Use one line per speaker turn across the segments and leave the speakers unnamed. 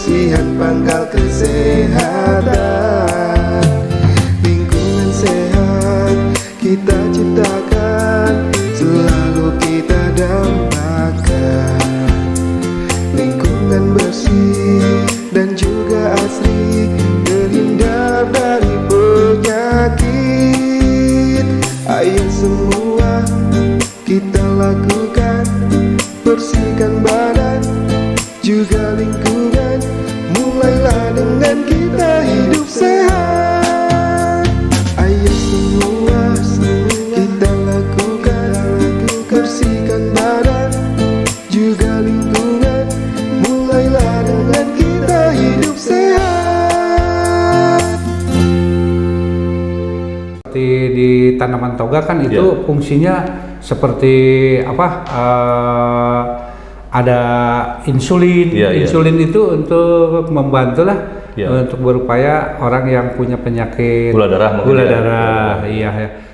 kebersihan pangkal kesehatan. Lingkungan sehat kita ciptakan, selalu kita dambakan. Lingkungan bersih dan juga asri, terhindar dari penyakit. Ayo semua kita lakukan, bersihkan badan juga lingkungan. Mulailah dengan kita hidup sehat. Ayo semua kita lakukan, bersihkan badan juga lingkungan. Mulailah dengan kita hidup sehat.
Seperti di tanaman toga kan itu fungsinya seperti apa? Ada insulin. Insulin itu untuk membantu lah untuk berupaya orang yang punya penyakit
gula darah.
Iya.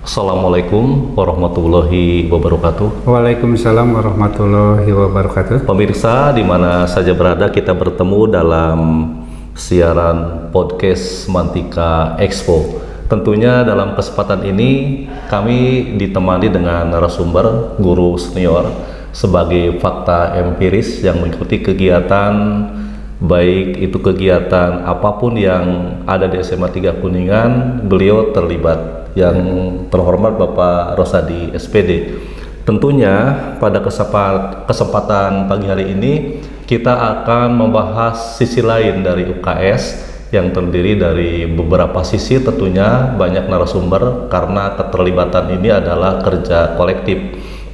Assalamualaikum warahmatullahi wabarakatuh.
Waalaikumsalam warahmatullahi wabarakatuh.
Pemirsa di mana saja berada, kita bertemu dalam siaran podcast Mantika Expo. Tentunya dalam kesempatan ini kami ditemani dengan narasumber guru senior sebagai fakta empiris yang mengikuti kegiatan, baik itu kegiatan apapun yang ada di SMA 3 Kuningan, beliau terlibat. Yang terhormat Bapak Rosadi SPD. Tentunya pada kesempatan pagi hari ini kita akan membahas sisi lain dari UKS yang terdiri dari beberapa sisi, tentunya banyak narasumber karena keterlibatan ini adalah kerja kolektif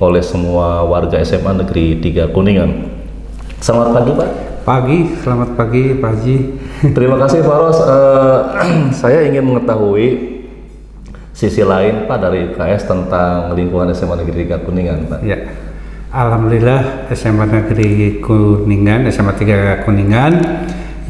oleh semua warga SMA Negeri 3 Kuningan. Selamat pagi Pak.
Selamat pagi Pak Haji.
Terima kasih Pak Ros. Saya ingin mengetahui sisi lain Pak dari UKS tentang lingkungan SMA Negeri 3 Kuningan Pak.
Ya, alhamdulillah SMA Negeri Kuningan, SMA 3 Kuningan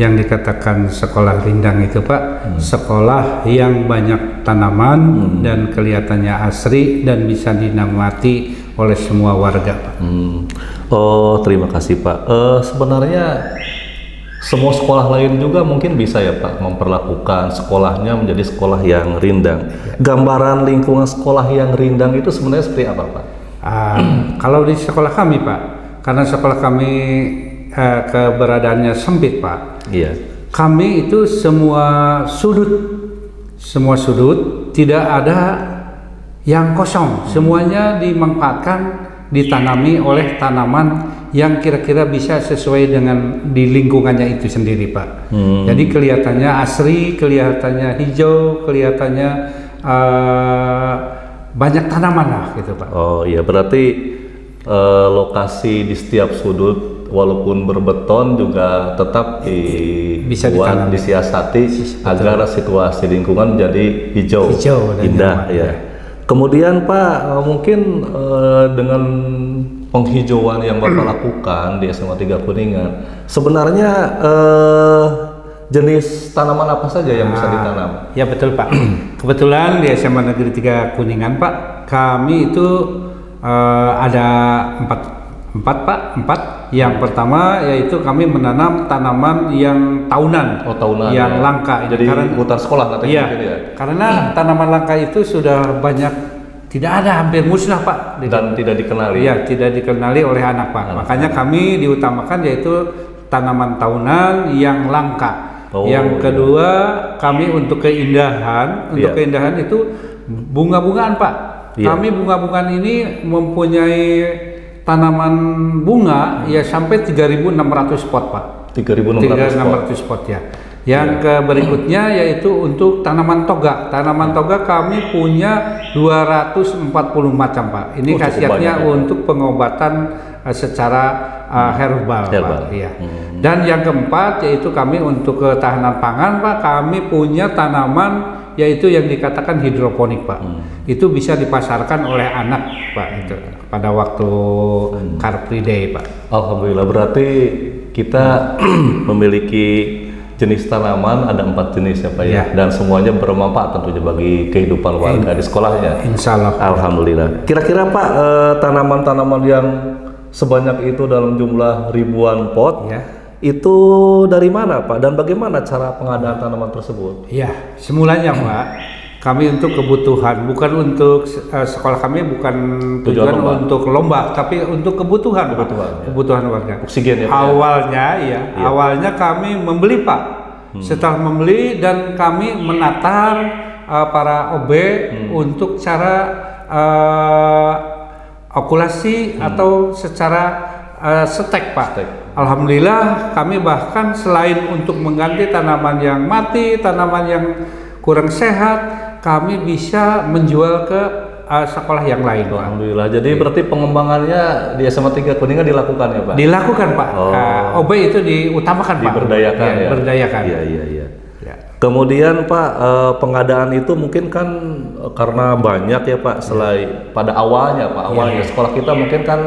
yang dikatakan sekolah rindang itu Pak, sekolah yang banyak tanaman dan kelihatannya asri dan bisa dinikmati oleh semua warga Pak.
Oh, terima kasih Pak. Sebenarnya semua sekolah lain juga mungkin bisa ya Pak memperlakukan sekolahnya menjadi sekolah yang rindang. Gambaran lingkungan sekolah yang rindang itu sebenarnya seperti apa Pak?
Kalau di sekolah kami Pak, karena sekolah kami keberadaannya sempit Pak.
Iya.
Kami itu semua sudut tidak ada yang kosong. Semuanya dimanfaatkan, ditanami oleh tanaman yang kira-kira bisa sesuai dengan di lingkungannya itu sendiri Pak. Jadi kelihatannya asri, kelihatannya hijau, kelihatannya banyak tanaman lah gitu Pak.
Oh iya, berarti lokasi di setiap sudut walaupun berbeton juga tetap
bisa
disiasati agar situasi lingkungan menjadi hijau indah ya. Kemudian Pak, mungkin dengan penghijauan yang Bapak lakukan di SMA 3 Kuningan, sebenarnya jenis tanaman apa saja yang bisa ditanam?
Ya betul Pak. Kebetulan di SMA Negeri 3 Kuningan Pak, kami itu ada empat. Yang pertama yaitu kami menanam tanaman yang tahunan, yang langka.
Jadi hutan sekolah katanya.
Iya, ya? Karena tanaman langka itu sudah banyak, tidak ada, hampir musnah Pak.
Dan tidak dikenali.
Iya, tidak dikenali oleh anak Pak. Makanya kami diutamakan yaitu tanaman tahunan yang langka. Yang kedua kami untuk keindahan, keindahan itu bunga-bungaan Pak. Kami bunga-bungaan ini mempunyai tanaman bunga ya sampai 3.600 pot Pak. 3.600 pot ya. Yang berikutnya yaitu untuk tanaman toga. Tanaman toga kami punya 240 macam Pak. Ini khasiatnya untuk pengobatan secara herbal,
Herbal.
Pak. Iya. Dan yang keempat yaitu kami untuk ketahanan pangan, Pak, kami punya tanaman yaitu yang dikatakan hidroponik, Pak. Itu bisa dipasarkan oleh anak, Pak, itu pada waktu Car Free Day, Pak.
Alhamdulillah, berarti kita memiliki jenis tanaman ada 4 jenis ya Pak ya, dan semuanya bermanfaat tentunya bagi kehidupan warga di sekolahnya.
Insya Allah.
Alhamdulillah. Kira-kira Pak, tanaman-tanaman yang sebanyak itu dalam jumlah ribuan pot, itu dari mana Pak? Dan bagaimana cara pengadaan tanaman tersebut?
Iya, semulanya Pak, kami untuk kebutuhan, bukan untuk sekolah kami, bukan tujuan untuk lomba, tapi untuk kebutuhan warga.
Oksigen ya Pak?
Awalnya awalnya kami membeli Pak. Setelah membeli dan kami menatar para OB untuk cara okulasi atau secara setek Pak. Alhamdulillah kami bahkan selain untuk mengganti tanaman yang mati, tanaman yang kurang sehat, kami bisa menjual ke sekolah yang lain.
Alhamdulillah. Jadi berarti pengembangannya di SMA 3 Kuningan dilakukan ya Pak?
Dilakukan Pak. OB itu diutamakan Pak.
Diberdayakan ya.
Berdayakan.
Iya. Kemudian Pak, pengadaan itu mungkin kan karena banyak ya Pak, selain pada awalnya Pak, sekolah kita mungkin kan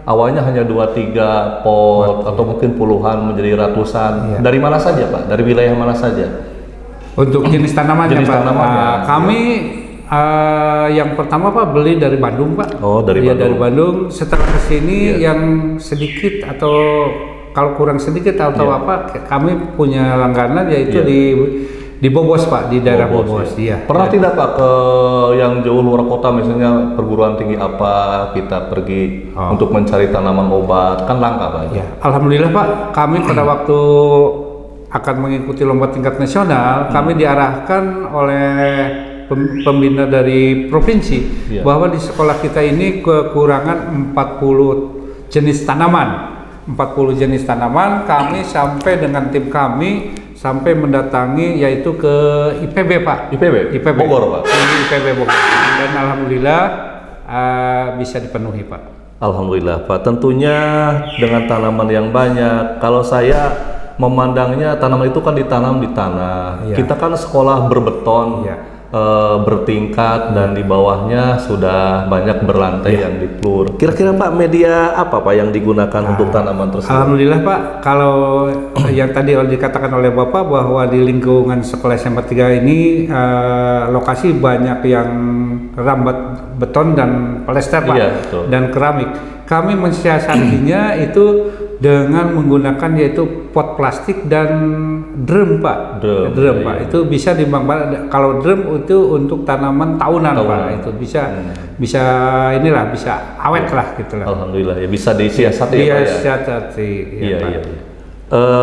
awalnya hanya 2-3 pot atau mungkin puluhan menjadi ratusan. Dari mana saja Pak? Dari wilayah mana saja?
Untuk jenis tanamannya Pak, kami yang pertama Pak beli dari Bandung Pak.
Oh, dari Bandung.
Dari Bandung. Setelah kesini yang sedikit atau kalau kurang sedikit atau apa, kami punya langganan yaitu di Bobos Pak, di daerah Bobos. Iya.
Pernah tidak Pak ke yang jauh luar kota, misalnya perguruan tinggi apa kita pergi untuk mencari tanaman obat, kan langka Pak?
Ya. Alhamdulillah Pak, kami pada waktu akan mengikuti lomba tingkat nasional, kami diarahkan oleh pembina dari provinsi bahwa di sekolah kita ini kekurangan 40 jenis tanaman. 40 jenis tanaman, kami sampai dengan tim kami sampai mendatangi yaitu ke IPB Pak.
IPB Bogor Pak.
IPB Bogor. Dan alhamdulillah bisa dipenuhi Pak.
Alhamdulillah Pak. Tentunya dengan tanaman yang banyak. Kalau saya memandangnya tanaman itu kan ditanam di tanah. Kita kan sekolah berbeton, bertingkat dan di bawahnya sudah banyak berlantai yang dipelur. Kira-kira Pak, media apa Pak yang digunakan untuk tanaman tersebut?
Alhamdulillah Pak, kalau yang tadi dikatakan oleh Bapak bahwa di lingkungan sekolah SMA 3 ini lokasi banyak yang rambat beton dan polester Pak, dan keramik. Kami mensiasatinya itu dengan menggunakan yaitu pot plastik dan drum Pak. Drum Pak. Itu bisa dibangun. Kalau drum itu untuk tanaman tahunan Pak. Itu bisa inilah, bisa awet lah gitu lah.
Alhamdulillah ya, bisa disiasati ya Pak ya.
Siasati.
Iya.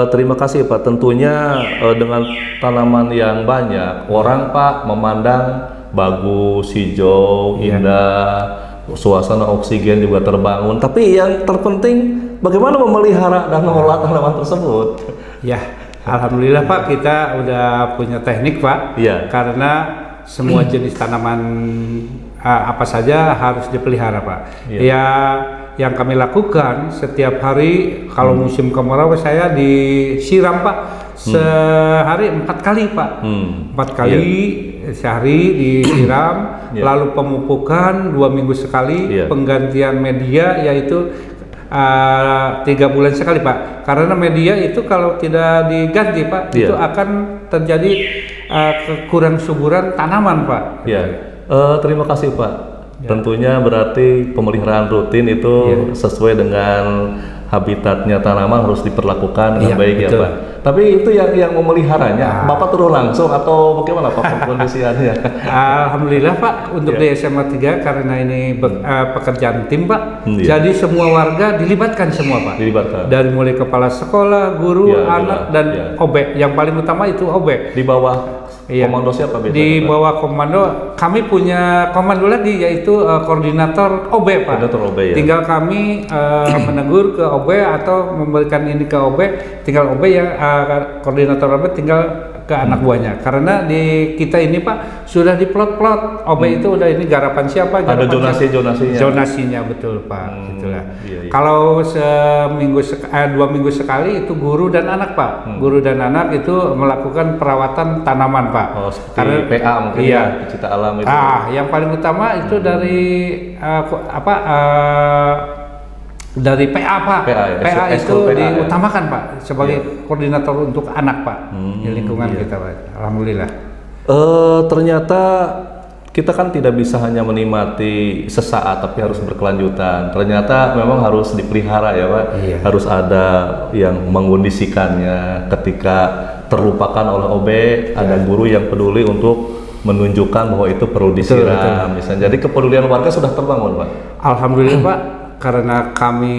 Terima kasih Pak. Tentunya dengan tanaman yang banyak, orang Pak memandang bagus, hijau, indah, suasana oksigen juga terbangun. Tapi yang terpenting bagaimana memelihara dan mengolah tanaman tersebut?
Ya, alhamdulillah Pak, kita udah punya teknik Pak. Karena semua jenis tanaman apa saja harus dipelihara Pak. Yang kami lakukan setiap hari kalau musim kemarau saya disiram Pak. Sehari 4 kali Pak. 4 kali sehari disiram, lalu pemupukan 2 minggu sekali, penggantian media yaitu 3 bulan sekali Pak. Karena media itu kalau tidak diganti Pak, itu akan terjadi kekurang suburan tanaman Pak.
Terima kasih Pak. Tentunya berarti pemeliharaan rutin itu sesuai dengan habitatnya tanaman harus diperlakukan dengan baik ya Pak. Tapi itu yang memeliharanya, Bapak turun langsung atau bagaimana Pak kondisiannya?
Alhamdulillah Pak, untuk di SMA 3 karena ini pekerjaan tim Pak, jadi semua warga dilibatkan semua Pak. Dari mulai kepala sekolah, guru, anak, dan OB. Yang paling utama itu OB.
Di bawah komando siapa biasanya?
Di bawah komando, kami punya komando lagi yaitu koordinator OB Pak.
Koordinator OB ya.
Tinggal kami menegur ke OB atau memberikan ini ke OB, tinggal OB yang koordinator OB tinggal ke anak buahnya. Karena di kita ini Pak sudah diplot-plot. OB itu udah ini garapan siapa?
Ada
Garapan
zonasinya.
Zonasinya betul Pak. Itulah.
Iya.
Kalau 2 minggu sekali itu guru dan anak Pak. Guru dan anak itu melakukan perawatan tanaman Pak.
Oh, seperti PA mungkin
iya.
Pecinta alam itu.
Yang paling utama itu dari dari PA Pak. PA itu diutamakan Pak sebagai koordinator untuk anak Pak di lingkungan kita Pak. Alhamdulillah.
Ternyata kita kan tidak bisa hanya menikmati sesaat tapi harus berkelanjutan. Ternyata memang harus dipelihara ya Pak.
Iya.
Harus ada yang mengondisikannya ketika terlupakan oleh OB, ada guru yang peduli untuk menunjukkan bahwa itu perlu disiram. Misalnya. Jadi kepedulian warga sudah terbangun Pak.
Alhamdulillah Pak, karena kami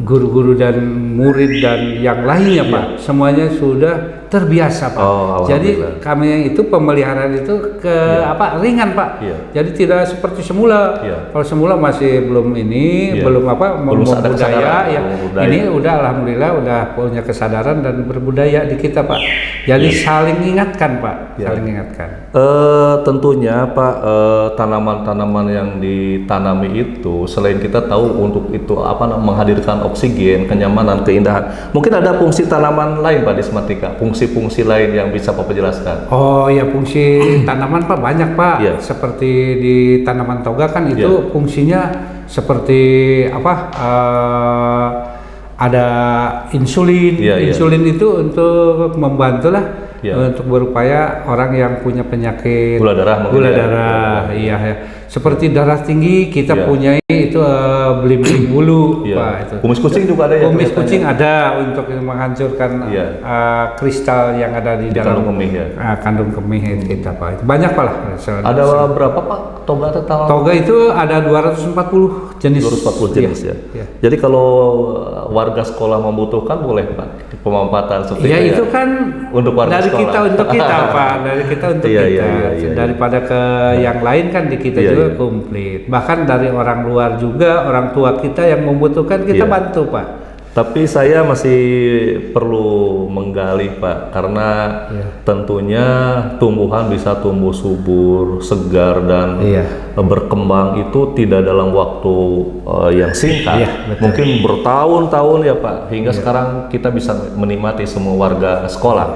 guru-guru dan murid dan yang lainnya Pak, semuanya sudah terbiasa Pak. Jadi kami yang itu pemeliharaan itu ringan Pak. Jadi tidak seperti semula. Kalau semula masih belum belum berbudaya ya. Ini udah alhamdulillah udah punya kesadaran dan berbudaya di kita Pak. Jadi saling ingatkan Pak, saling ingatkan.
Tentunya Pak, tanaman-tanaman yang ditanami itu selain kita tahu untuk itu menghadirkan oksigen, kenyamanan, keindahan. Mungkin ada fungsi tanaman lain Pak di Semantika, fungsi lain yang bisa Bapak jelaskan.
Oh ya, fungsi tanaman Pak banyak Pak. Seperti di tanaman toga kan itu fungsinya seperti ada insulin. Insulin itu untuk membantu lah untuk berupaya orang yang punya penyakit gula darah. Iya ya. Seperti darah tinggi kita punya itu belimbing bulu Pak itu.
Kumis kucing juga ada ya.
Kumis kucing ada untuk menghancurkan kristal yang ada di dalam
kandung kemih
kandung kemih kita Pak. Itu banyak Pak lah.
Ada berapa Pak toga total?
Toga itu ada 240 jenis.
240 jenis ya. Jadi kalau warga sekolah membutuhkan boleh Pak pemanfaatan seperti
itu kan
untuk warga
dari
sekolah.
Kita untuk kita Pak, dari kita untuk kita. Daripada ke yang lain kan di kita juga komplit. Bahkan dari orang luar juga, orang tua kita yang membutuhkan kita bantu Pak.
Tapi saya masih perlu menggali Pak, karena tentunya tumbuhan bisa tumbuh subur, segar dan berkembang itu tidak dalam waktu yang singkat, mungkin bertahun-tahun ya Pak, hingga sekarang kita bisa menikmati semua warga sekolah.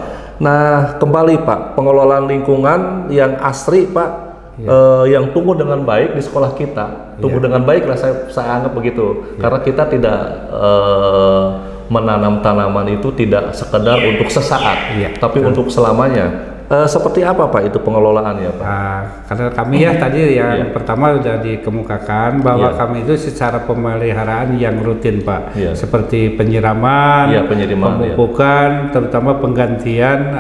Nah kembali Pak, pengelolaan lingkungan yang asri Pak, yang tumbuh dengan baik di sekolah kita, tumbuh dengan baik lah saya anggap begitu, karena kita tidak menanam tanaman itu tidak sekedar untuk sesaat, tapi untuk selamanya. Seperti apa Pak itu pengelolaannya Pak?
Karena kami tadi yang pertama sudah dikemukakan bahwa kami itu secara pemeliharaan yang rutin Pak, seperti penyiraman, pemupukan, terutama penggantian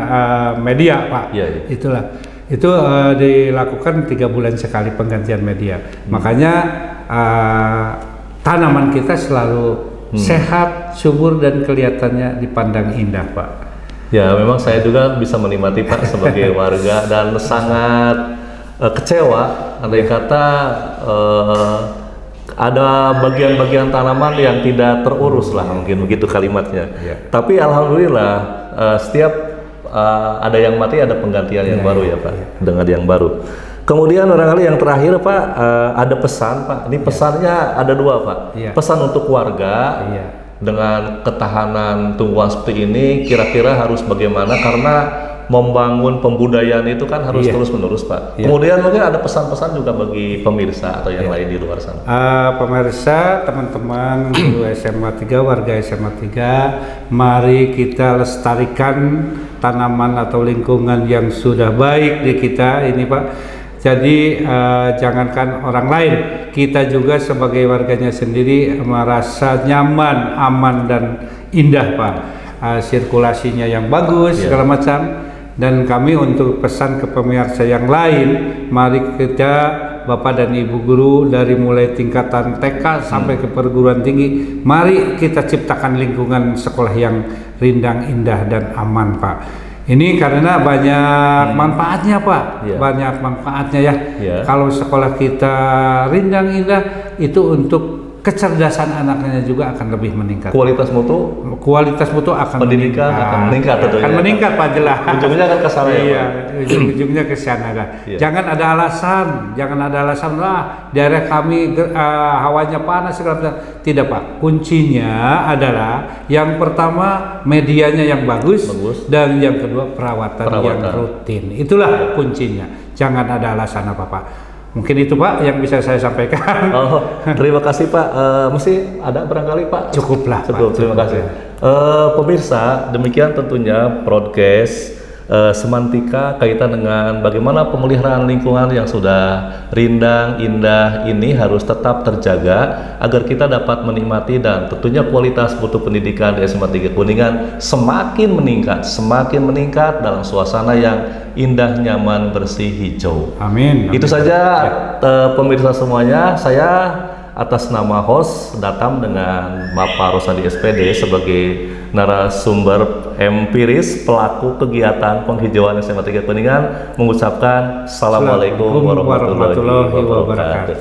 media Pak. Itulah. Itu dilakukan 3 bulan sekali penggantian media. Makanya tanaman kita selalu sehat, subur dan kelihatannya dipandang indah Pak.
Ya memang saya juga bisa menikmati Pak sebagai warga dan sangat kecewa andai kata ada bagian-bagian tanaman yang tidak terurus lah, mungkin begitu kalimatnya. Tapi alhamdulillah setiap ada yang mati ada penggantian yang baru ya Pak, dengan yang baru. Kemudian barangkali yang terakhir Pak, ada pesan Pak. Ini pesannya ada 2 Pak. Pesan untuk warga dengan ketahanan tumbuhan seperti ini kira-kira harus bagaimana, karena membangun pembudayaan itu kan harus terus-menerus Pak. Kemudian mungkin ada pesan-pesan juga bagi pemirsa atau yang lain di luar sana.
Pemirsa, teman-teman guru SMA 3, warga SMA 3, mari kita lestarikan tanaman atau lingkungan yang sudah baik di kita ini Pak. Jadi jangankan orang lain, kita juga sebagai warganya sendiri merasa nyaman, aman dan indah Pak. Sirkulasinya yang bagus segala macam. Dan kami untuk pesan ke pemirsa yang lain, mari kita Bapak dan Ibu guru dari mulai tingkatan TK sampai ke perguruan tinggi, mari kita ciptakan lingkungan sekolah yang rindang, indah dan aman Pak. Ini karena banyak manfaatnya Pak, banyak manfaatnya ya. Kalau sekolah kita rindang, indah itu untuk kecerdasan anaknya juga akan lebih meningkat.
Kualitas mutu
Kualitas mutu akan
pendidikan akan meningkat tentunya.
Akan meningkat Pak Jelas.
Ujungnya akan ke sana ya,
Iya,
Pak.
ujung-ujungnya ke sana dah.
Iya.
Jangan ada alasan lah daerah kami hawanya panas segala macam. Tidak Pak, kuncinya adalah yang pertama medianya yang bagus. Dan yang kedua perawatan yang rutin. Itulah kuncinya. Jangan ada alasan apa-apa. Mungkin itu Pak yang bisa saya sampaikan.
Oh, terima kasih Pak. Masih ada barangkali Pak?
Cukuplah.
Cukup,
Pak,
terima kasih. Pemirsa, demikian tentunya broadcast Semantika kaitan dengan bagaimana pemeliharaan lingkungan yang sudah rindang, indah ini harus tetap terjaga agar kita dapat menikmati dan tentunya kualitas mutu pendidikan di SMA 3 Kuningan semakin meningkat dalam suasana yang indah, nyaman, bersih, hijau.
Amin.
Itu saja pemirsa semuanya, saya atas nama host datang dengan Bapak Rosadi SPD sebagai narasumber empiris pelaku kegiatan penghijauan SMA 3 Kuningan mengucapkan Assalamualaikum warahmatullahi wabarakatuh.